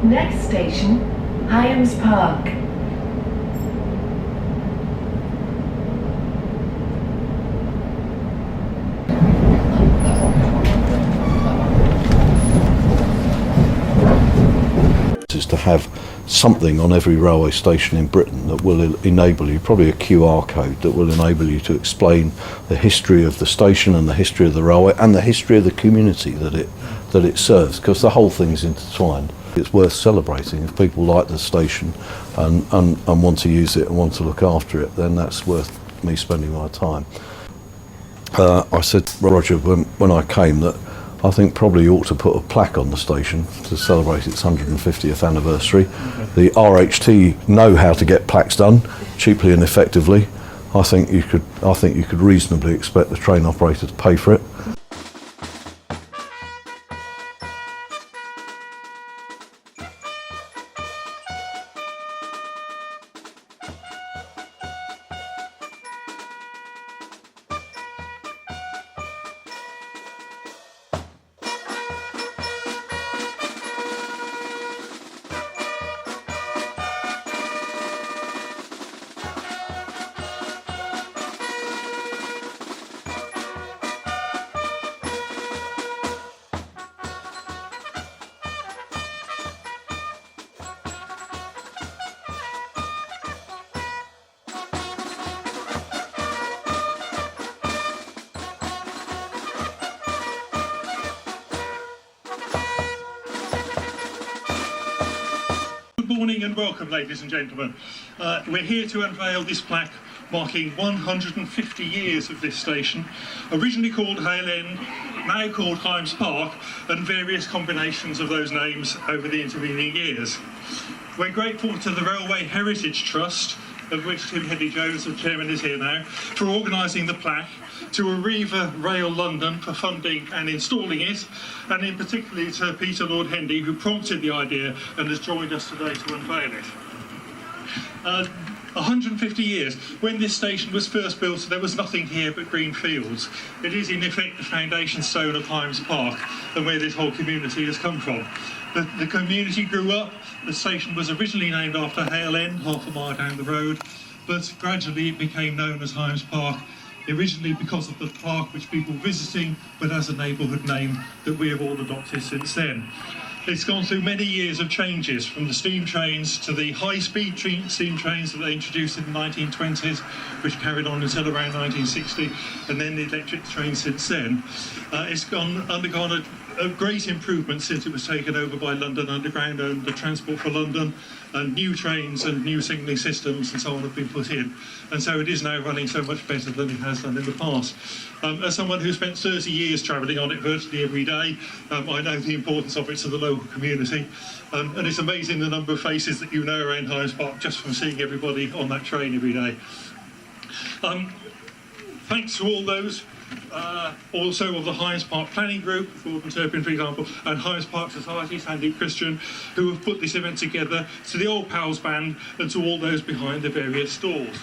Next station, Highams Park. Is to have something on every railway station in Britain that will enable you, probably a QR code that will enable you to explain the history of the station and the history of the railway and the history of the community that it serves, because the whole thing's intertwined. It's worth celebrating. If people like the station and want to use it and want to look after it, then that's worth me spending my time. I said, Roger, when I came, that I think probably you ought to put a plaque on the station to celebrate its 150th anniversary. The RHT know how to get plaques done cheaply and effectively. I think you could reasonably expect the train operator to pay for it. Good morning and welcome, ladies and gentlemen. We're here to unveil this plaque marking 150 years of this station, originally called Hale End, now called Highams Park, and various combinations of those names over the intervening years. We're grateful to the Railway Heritage Trust, of which Tim Hendy-Jones, the chairman, is here now, for organising the plaque, to Arriva Rail London for funding and installing it, and in particular to Peter Lord Hendy, who prompted the idea and has joined us today to unveil it. 150 years. When this station was first built, there was nothing here but green fields. It is in effect the foundation stone of Highams Park and where this whole community has come from. The community grew up. The station was originally named after Hale End, half a mile down the road, but gradually it became known as Highams Park, originally because of the park which people were visiting, but as a neighbourhood name that we have all adopted since then. It's gone through many years of changes, from the steam trains to the high-speed steam trains that they introduced in the 1920s, which carried on until around 1960, and then the electric trains since then. It's undergone a great improvement since it was taken over by London Underground and the Transport for London, and new trains and new signalling systems and so on have been put in, and so it is now running so much better than it has done in the past. As someone who spent 30 years travelling on it virtually every day, I know the importance of it to the local community, and it's amazing the number of faces that you know around Highams Park just from seeing everybody on that train every day. Thanks to all those, also of the Highams Park Planning Group, Gordon Turpin for example, and Highams Park Society, Sandy Christian, who have put this event together, to the Old Pals Band and to all those behind the various stalls.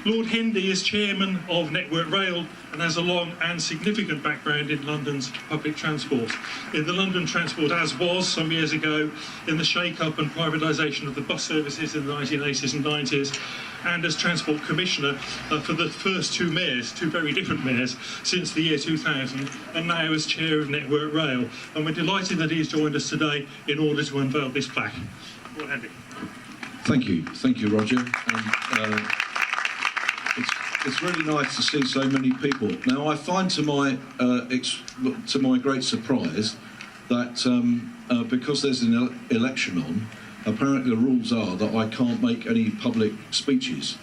Lord Hendy is chairman of Network Rail and has a long and significant background in London's public transport. In the London Transport as was some years ago, in the shake-up and privatisation of the bus services in the 1980s and 90s, and as Transport Commissioner for the first two mayors, two very different mayors, since the year 2000, and now as Chair of Network Rail. And we're delighted that he's joined us today in order to unveil this plaque. Lord Hendy. Thank you, Roger. And, it's really nice to see so many people. Now, I find to my great surprise that because there's an election on, apparently the rules are that I can't make any public speeches,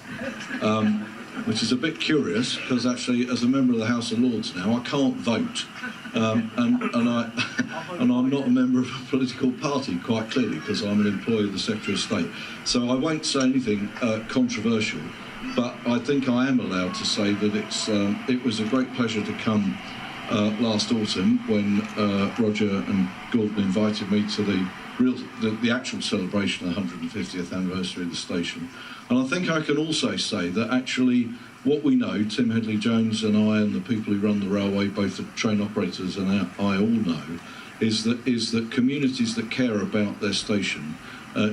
which is a bit curious because actually, as a member of the House of Lords now, I can't vote, and I'm not a member of a political party, quite clearly, because I'm an employee of the Secretary of State. So I won't say anything controversial. But I think I am allowed to say that it was a great pleasure to come last autumn when Roger and Gordon invited me to the actual celebration of the 150th anniversary of the station. And I think I can also say that actually what we know, Tim Hendy-Jones and I and the people who run the railway, both the train operators and I all know, is that communities that care about their station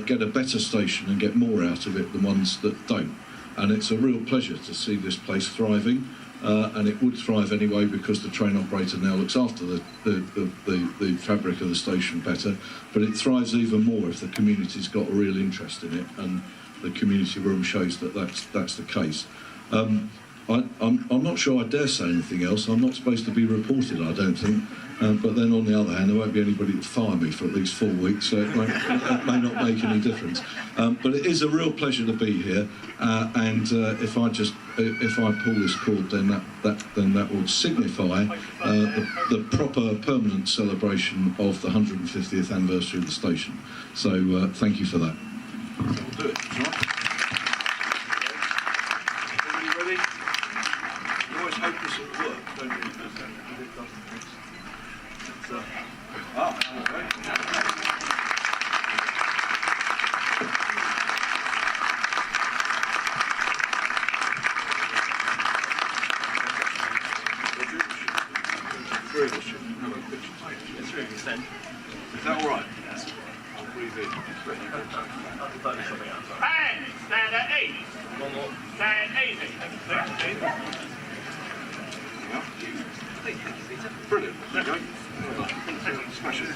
get a better station and get more out of it than ones that don't. And it's a real pleasure to see this place thriving, and it would thrive anyway because the train operator now looks after the fabric of the station better, but it thrives even more if the community's got a real interest in it, and the community room shows that that's the case. I'm not sure I dare say anything else. I'm not supposed to be reported, I don't think. But then on the other hand, there won't be anybody to fire me for at least 4 weeks, so it may not make any difference. But it is a real pleasure to be here, and if I pull this cord, then that will signify the proper permanent celebration of the 150th anniversary of the station. So thank you for that. We'll do it. Right. Everybody ready? You always hope this will work, don't you? It doesn't. Is that all right? Yes. I'll breathe in. And stand at 8. One more. Stand 80. Yeah. Brilliant. Okay. Smash it.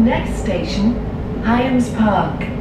next station, Highams Park.